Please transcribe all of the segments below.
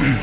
Ano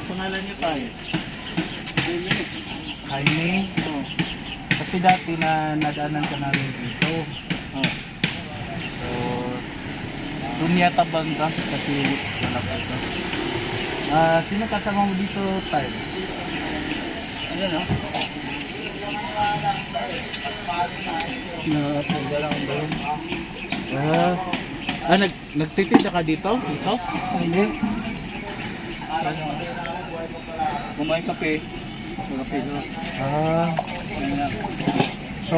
pangalan niyo tayo? Jaime? Oh. Kasi dati na nadaanan ka namin dito. Oh. So, doon yata banda kasi malapit ka. Sino kasama mo dito tayo? Ano no? Nagtitinda ka dito? Dito? Hindi. Kumain kape. So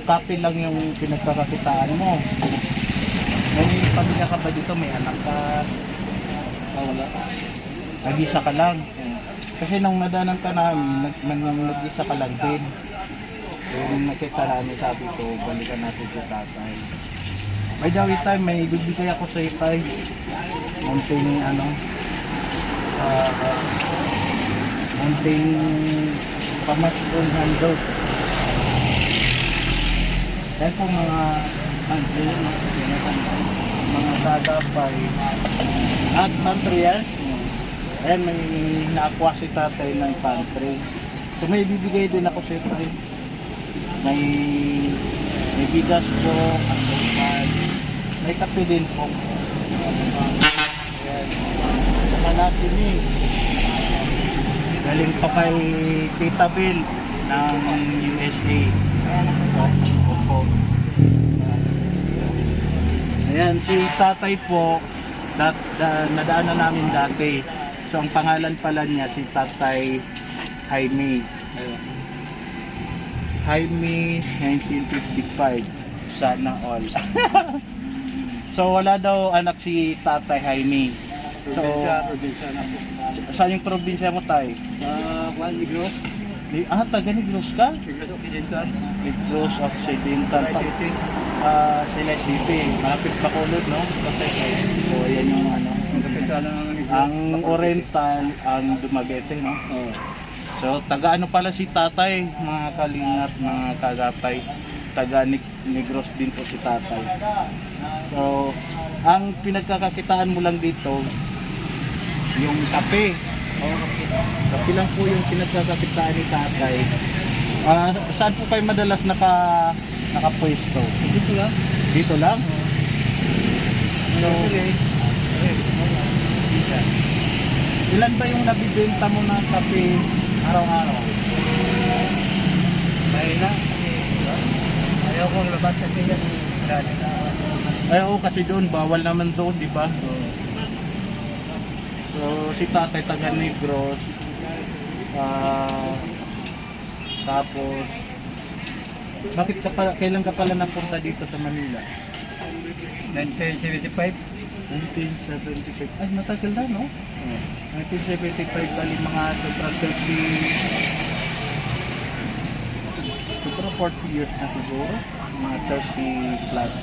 kape lang yung pinagkakakitaan mo. May pamilya ka ba dito? May anak ka? Wala. Nag-isa ka lang. Kasi nung nadanan ka namin, nag-isa ka lang din. Yung nakita namin, sabi ko, balikan natin si tatay. By the way time, may bibigay ako sa ipay. Munting munting pamaskong handog. Kaya po mga handog, mga sagapay at pantry yan. Ayan, may naakuha si tatay ng pantry. So may bibigay din ako sa ipay. May bigas po, may kape din po. Ayan. Saka natin galing pa kay Tita Bill ng USA. Opo. Ayan, si tatay po nadaan na namin dati. So ang pangalan pala niya si Tatay Jaime. Jaime 1955. Sana all. So wala daw anak si Tatay Jaime. So probinsya na po. Saan yung probinsya mo tayo? Juan Negros. Taga Negros ka? Negros Occidental. Negros Occidental. Sila City. Malapit Bacolod, no? So ayan yung ang Oriental, ang Dumaguete, no? So taga ano pala si tatay, mga kalingap, mga kagapay. Taga Negros din po si tatay. So ang pinagkakakitaan mo lang dito yung kape. Kape lang po yung pinagkakakitaan ni tatay. Saan po kayo madalas nakapwesto? Dito lang. Dito lang? So, ilan ba yung nabibenta mo na kape araw-araw? Mahina. Ayaw kong labas kasi yan. Ayaw kasi doon, bawal naman doon, di ba? So si tatay taga Negros. Tapos bakit kailan ka pala napunta dito sa Manila? 1975. 1975. Ay, matagal na, no? 1975 bali mga sobrang 40 years na siguro. Mga 30 plus.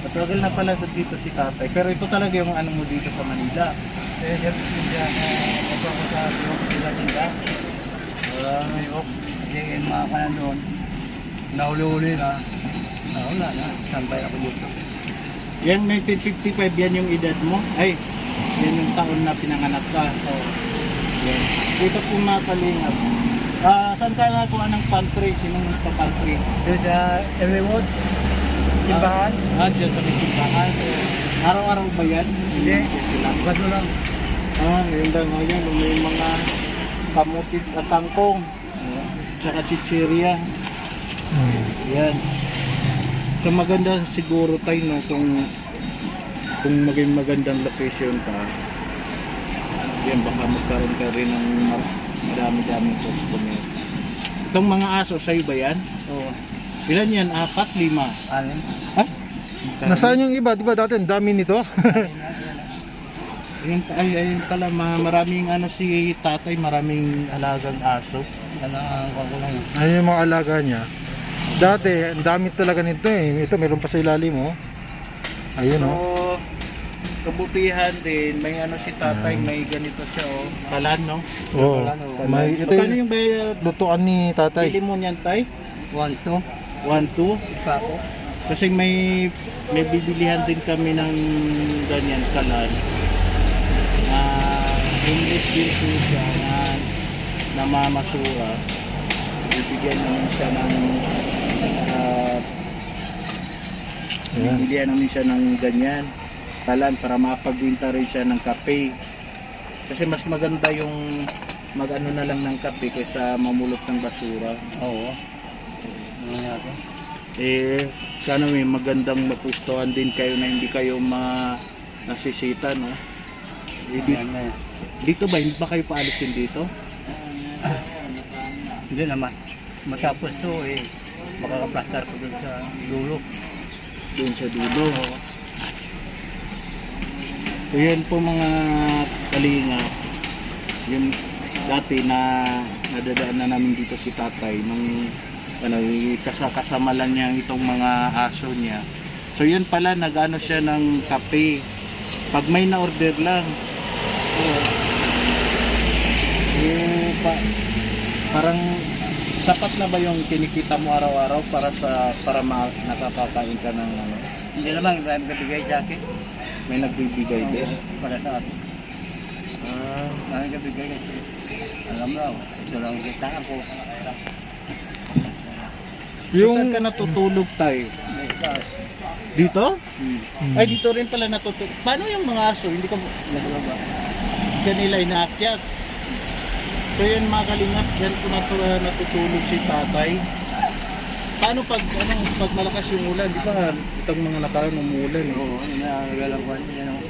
Matagal na pala dito si tatay. Pero ito talaga yung ano mo dito sa Manila. Ako sa Tinda. Kasi mga kanan doon. Nauli-uli na. Wala na. Sambay ako dito. Yan 1955, yan yung edad mo? Ay, yan yung taon na pinanganak ka. Yan. Dito po nakalingap. Saan ka nakuha ng pantry? Sinong nagpa-pantry? Doon sa Emerald. Simbahan? Diyan sa simbahan. Araw-araw ba yan? Hindi. Bago lang. Yun lang. Yan, may mga kamutit at tangkong. Tsaka chichirya. Yan. So maganda siguro tayo, no, kung maging magandang location ka. Yan, baka magkaroon ka rin ng marami-daming customer. Itong mga aso, sa'yo ba yan? Oo. Ilan yan? 4, 5? 6? Ha? Nasaan yung iba? Diba dati ang dami nito? Ayun pala, maraming ano si tatay, maraming alagang aso. Ayun yung mga alaga niya. Dati, ang dami talaga nito eh. Ito, meron pa sa ilalim, oh. Ayun, oh. kabutihan din, may ano si tatay, may ganito siya oh. Kalan, no? Oo. May ito Magkano yung yung bayad? lutuan ni tatay. Bili mo niyan, tay? 1-2. 1-2? Isa ko. Kasi may bibilihan din kami ng ganyan kalan. English din po siya na namamasura. Bibigyan namin siya ng Ayan. bibigyan namin siya ng ganyan kalan para mapagbinta rin siya ng kape. Kasi mas maganda yung mag-ano na lang ng kape kaysa mamulot ng basura. Oo. Ano natin? Sana may magandang mapustuhan din kayo na hindi kayo nasisita, no? Dito ba? Hindi ba kayo paalisin dito? Hindi naman. Matapos to makakaplastar ko dun sa dulo. Doon sa dulo. So yan po mga kalinga. Yung dati na nadadaan na namin dito si tatay nung kasama lang niya itong mga aso niya. So yun pala, nag-ano siya ng kape. Pag may na-order lang. Parang sapat na ba yung kinikita mo araw-araw para nakakakain ka ng ano? Hindi naman, may nagbibigay sa akin. May nagbibigay din. Para sa akin. May nagbibigay kasi. Alam mo, ito lang ang kita ako. Saan ka natutulog tayo? May class. Dito? Hmm. Ay, dito rin pala natutulog. Paano yung mga aso? Hindi ka Nagulaba. kanila inaakyat. So yan mga kalingap, yan po natutulog si tatay. Paano pag malakas yung ulan? Di ba itong mga nakaraan umuulan? Oo, nagalang ko yan ang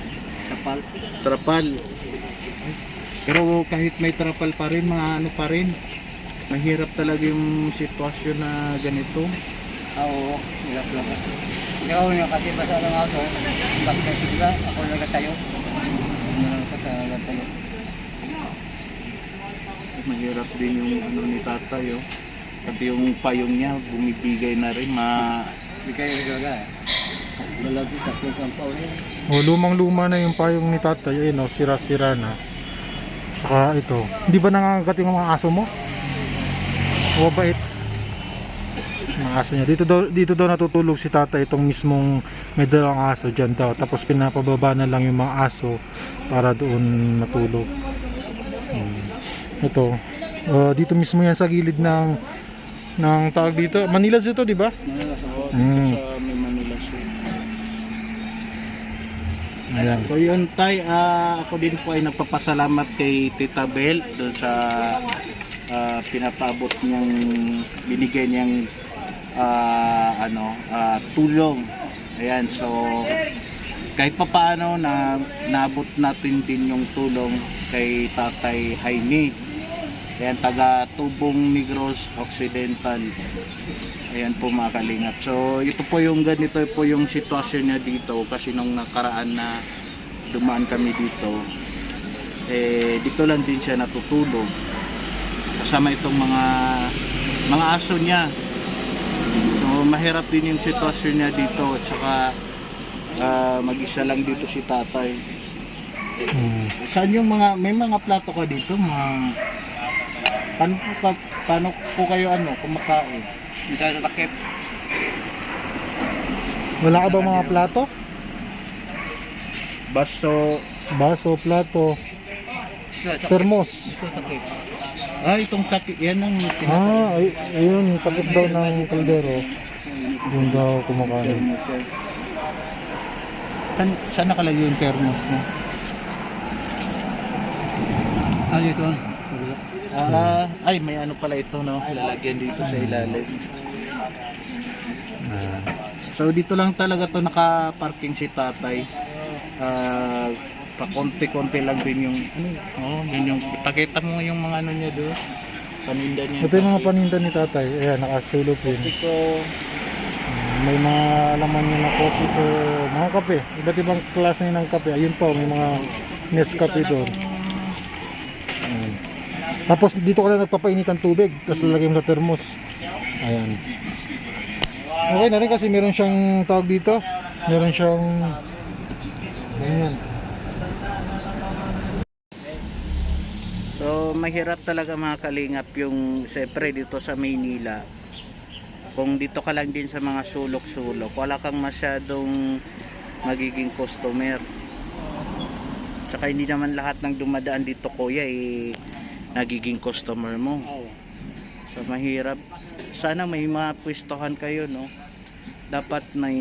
sapal. Trapal. Pero kahit may trapal pa rin, mga ano pa rin, mahirap talaga yung sitwasyon na ganito. Oo, hirap lang. Ikaw nga kasi basa lang ako. Bakit na sigla, ako nagatayo. Nagatayo. Mahirap din yung ano ni tatay, oh. Pati yung payong niya, bumibigay na rin, Hindi kayo nagaga. Lalagi sa kusang paul yan. Lumang-luma na yung payong ni tatay. Ayun, sira-sira na. Saka ito. Hindi ba nangangagat yung mga aso mo? O bait? Mga aso niya. Dito daw natutulog si tatay, itong mismong may dalawang aso dyan daw. Tapos pinapababa na lang yung mga aso para doon matulog. Ito. Dito mismo yan sa gilid ng tawag dito. Manilas ito, di ba? dito sa may Manila Zoo. Ayan. So yun tay, ako din po ay nagpapasalamat kay Tita Bel doon sa pinapabot niyang binigay niyang tulong. Ayan, so kahit pa paano na naabot natin din yung tulong kay Tatay Jaime. Ayan, taga Tubong Negros Occidental. Ayan po mga kalingap. So ito po yung ganito po yung sitwasyon niya dito kasi nung nakaraan na dumaan kami dito, dito lang din siya natutulog kasama itong mga aso niya. So mahirap din yung sitwasyon niya dito at saka mag-isa lang dito si tatay. Saan yung may mga plato ka dito? Paano po kayo kumakain? Hindi tayo sa takip. Wala ka ba mga plato? Baso, plato, termos. Ito takip. itong takip, yan ang Ayun, yung takip daw ng kaldero. Yung daw kumakain. Saan nakalagay yung thermos mo? Dito. Ay, may ano pala ito, no? Lalagyan dito sa ilalim. So dito lang talaga to naka-parking si tatay. Pa-konti-konti lang din yung yun yung ipakita mo yung mga ano niya doon. Paninda niya. Ito yung mga paninda ni tatay. Ayan, nakasulog yun. Ito, May mga laman niya na coffee to, mga kape. Iba't ibang klase ng kape. Ayun po, may mga Nescafe doon. Ayan. Tapos dito ka lang nagpapainit ng tubig, tapos lalagay mo sa termos. Ayan. Okay na rin kasi meron siyang tawag dito. Meron siyang ganyan. So mahirap talaga mga kalingap yung siyempre dito sa Maynila. Kung dito ka lang din sa mga sulok-sulok, wala kang masyadong magiging customer. Tsaka hindi naman lahat ng dumadaan dito kuya nagiging customer mo. Oo. So mahirap. Sana may mapwestohan kayo, no. Dapat may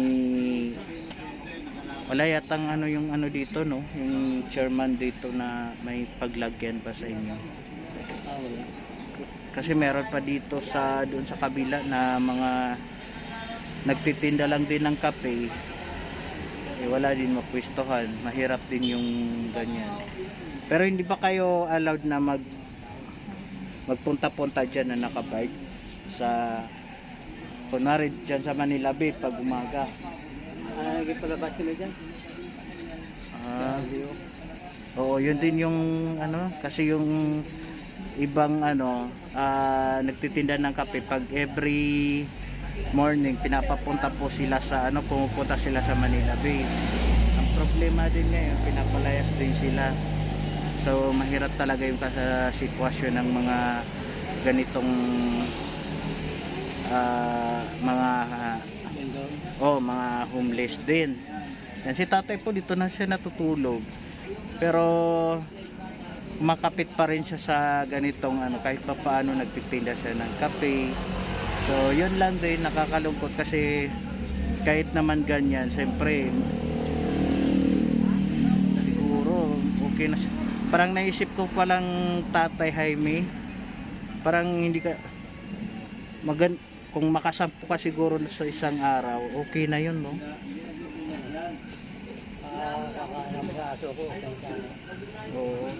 wala yatang ano yung ano dito, no, yung chairman dito na may paglagyan pa sa inyo. Wala. Kasi meron pa dito sa doon sa kabila na mga nagtitinda lang din ng kape. Wala din mapwestohan. Mahirap din yung ganyan. Pero hindi ba kayo allowed na magpunta-punta dyan na nakabike sa kunwari dyan sa Manila Bay pag umaga? Nagpalabas kami dyan. Oo, yun din yung ano, kasi yung ibang ano, nagtitinda ng kape pag every morning pinapapunta po sila sa ano, pumupunta sila sa Manila Bay. Ang problema din ngayon, pinapalayas din sila. So mahirap talaga yung sitwasyon ng mga ganitong mga mga homeless din. Yan, si tatay po dito na siya natutulog. Pero makapit pa rin siya sa ganitong ano, kahit pa paano nagtitinda siya ng kape. So yun lang din, nakakalungkot kasi kahit naman ganyan, siyempre siguro okay na siya. Parang naisip ko palang Tatay Jaime, parang hindi ka kung makasampu ka siguro sa isang araw, okay na yun, no? Oo.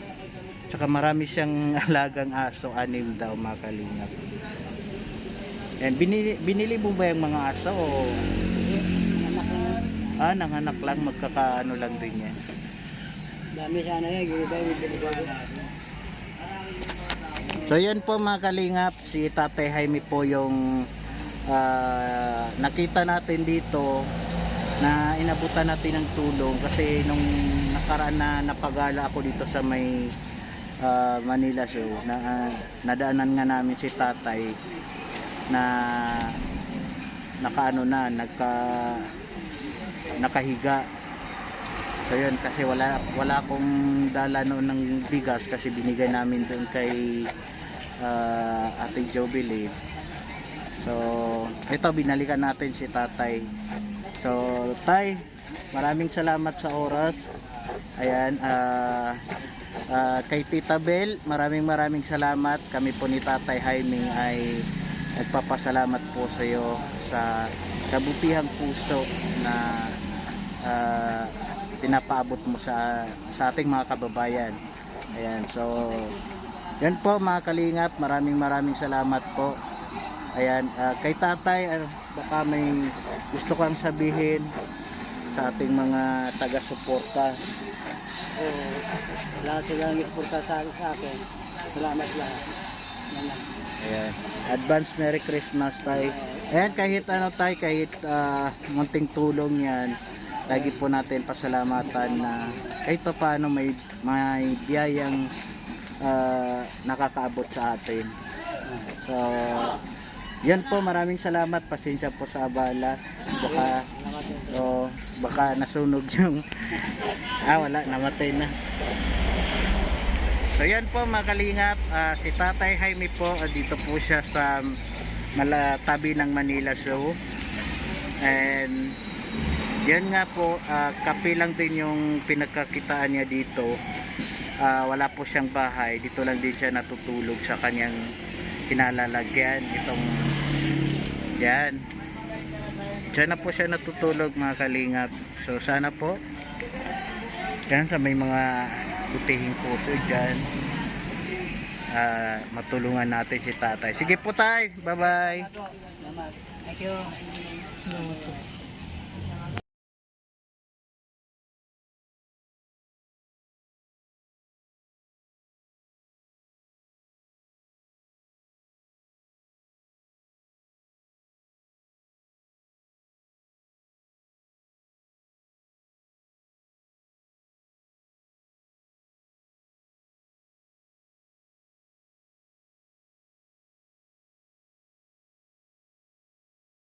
Tsaka marami siyang alagang aso, 6 daw mga kalingap. Yan, binili mo ba yung mga aso o? Nanganak lang, magkakaano lang din yan. Dami sana yan, So yan po mga kalingap, si Tatay Jaime po yung nakita natin dito na inabutan natin ng tulong kasi nung nakaraan na napagala ako dito sa may Manila Zoo nadaanan nga namin si tatay na nakahiga. So yun, kasi wala akong dala noon ng bigas kasi binigay namin doon kay Ate Jobili. So ito, binalikan natin si tatay. So tay, maraming salamat sa oras. Ayan, kay Tita Bel, maraming salamat. Kami po ni Tatay Jaime ay nagpapasalamat po sa iyo sa kabutihang puso na pinapaabot mo sa ating mga kababayan. Ayan, so yan po mga kalingap, maraming salamat po. Ayan, kay tatay, baka may gusto kang sabihin sa ating mga taga-suporta. Lahat sila nagsuporta sa akin. Salamat lahat. Ayan, advance Merry Christmas tay. Ayan, kahit ano tay, kahit munting tulong yan, lagi po natin pasalamatan na kahit pa paano may biyayang nakakaabot sa atin. So yan po, maraming salamat. Pasensya po sa abala. Baka nasunog yung wala, namatay na. So yan po mga kalingap, si Tatay Jaime po, dito po siya sa tabi ng Manila Zoo. And yan nga po, kape lang din yung pinagkakitaan niya dito. Wala po siyang bahay, dito lang din siya natutulog sa kanyang kinalalagyan. Itong yan, dyan na po siya natutulog mga kalingap. So sana po yan, sa may mga butihing puso dyan, matulungan natin si tatay. Sige po tay, bye bye. Thank you.